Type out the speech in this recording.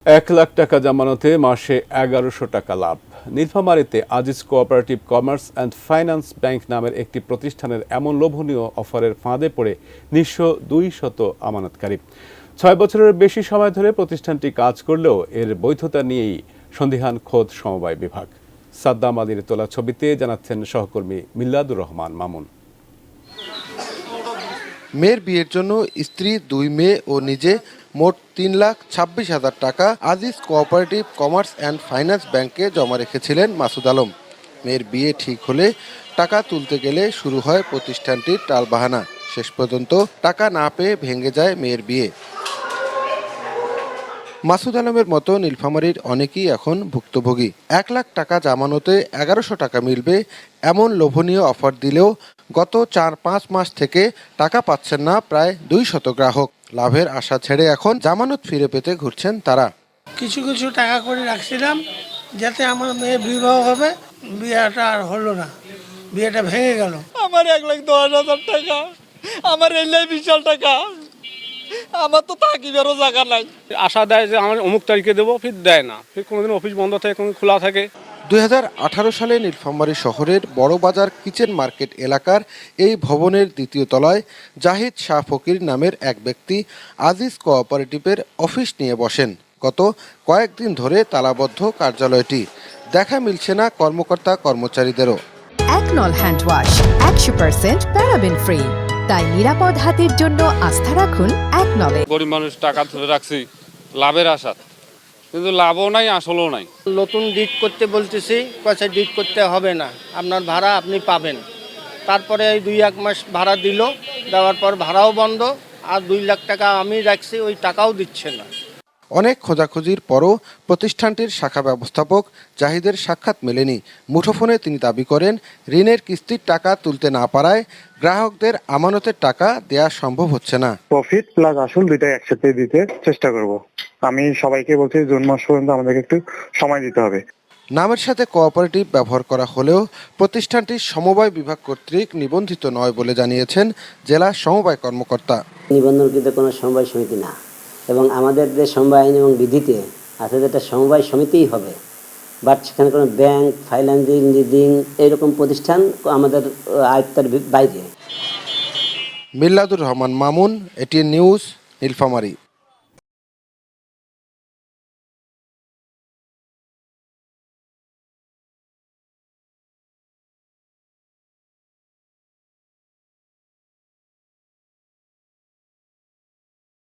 1 লাখ টাকা জামানতে মাসে 1100 টাকা লাভ। নীলফামারীতে Aziz cooperative commerce and finance bank নামের একটি প্রতিষ্ঠানের এমন লোভনীয় অফারের ফাঁদে পড়ে নিঃস্ব 200 আমানতকারী। 6 বছরের বেশি সময় ধরে প্রতিষ্ঠানটি কাজ করলেও এর বৈধতা নিয়েই সন্দিহান খোদ সমবায় বিভাগ। সাদ্দাম আলীর তোলা ছবিতে জানাচ্ছেন সহকর্মী মিল্লাদুর রহমান মামুন। মেয়ের বিয়ের জন্য স্ত্রী, 2 মেয়ে ও নিজে মোট 3,26,000 টাকা Aziz cooperative commerce and finance ব্যাংকে জমা রেখেছিলেন মাসুদ আলম। মেয়ের বিয়ে ঠিক হলে টাকা তুলতে গেলে শুরু হয় প্রতিষ্ঠানটির টালবাহানা। শেষ পর্যন্ত টাকা না পেয়ে ভেঙে যায় মেয়ের বিয়ে। মাসুদ আলমের মতো নীলফামারীর অনেকেই এখন ভুক্তভোগী। 1 লাখ টাকা জামানতে 1100 টাকা মিলবে এমন লোভনীয় অফার দিলেও গত 4-5 মাস থেকে টাকা পাচ্ছেন না প্রায় 200 গ্রাহক। লাভের আশা ছেড়ে এখন জামানত ফিরে পেতে ঘুরছেন তারা। কিছু টাকা করে রাখছিলাম যাতে আমার মেয়ে বিবাহ হবে, বিয়েটা আর হলো না, বিয়েটা ভেঙে গেল। আমার 1,10,000 টাকা, আমার এলাই বিশাল টাকা, আমার তো থাকিবারও জায়গা নাই। আশা দেয় যে আমার অমুক তারিখে দেবো, ফির দেয় না, ফির কোনোদিন অফিস বন্ধ থাকে, কোনোদিন খোলা থাকে। 2018 সালে নীলফামারী শহরের বড়বাজার কিচেন মার্কেট এলাকার এই ভবনের 2য় তলায় জাহিদ শাহ ফকির নামের এক ব্যক্তি আজিজ কোঅপারেটিভের অফিস নিয়ে বসেন। গত কয়েকদিন ধরে তালাবদ্ধ কার্যালয়টি, দেখা মিলছে না কর্মকর্তা কর্মচারীদেরও। একনল হ্যান্ড ওয়াশ 100% প্যারাবেন ফ্রি, তাই নিরাপদ হাতের জন্য আস্থা রাখুন একনলে। গরিব মানুষ টাকা ধরে রাখছি লাভের আশা, কিন্তু লাভও নাই, আসলেও নাই। নতুন ডিট করতে বলতেছি, পয়সা ডিট করতে হবে না, আপনার ভাড়া আপনি পাবেন। তারপরে এই 2-1 মাস ভাড়া দিল, দেওয়ার পর ভাড়াও বন্ধ, আর 2 লাখ টাকা আমি রাখছি, ওই টাকাও দিচ্ছে না। অনেক খোঁজাখুঁজির পরও প্রতিষ্ঠানটির শাখা ব্যবস্থাপক জাহিদের সাক্ষাৎ মেলেনি। মুঠোফোনে তিনি দাবি করেন, ঋণের কিস্তির টাকা তুলতে না পারায় গ্রাহকদের আমানতের টাকা দেয়া সম্ভব হচ্ছে না। প্রফিট প্লাস আসল দুইটাই একসাথে দিতে চেষ্টা করব। আমি সবাইকে বলছি জুন মাস পর্যন্ত আমাদেরকে একটু সময় দিতে হবে। নামের সাথে কোঅপারেটিভ ব্যবহার করা হলেও প্রতিষ্ঠানটি সমবায় বিভাগ কর্তৃক নিবন্ধিত নয় বলে জানিয়েছেন জেলা সমবায় কর্মকর্তা। নিবন্ধনকৃত কোনো সমবায় সমিতি না, এবং আমাদের যে সমবায় আইন এবং বিধিতে আছে যেটা সমবায় সমিতিই হবে, বাট সেখানে কোনো ব্যাংক, ফাইন্যান্সিং, লিডিং এইরকম প্রতিষ্ঠান আমাদের আয়ত্তের বাইরে। মিল্লাদুর রহমান মামুন, এটিএন নিউজ, নীলফামারী।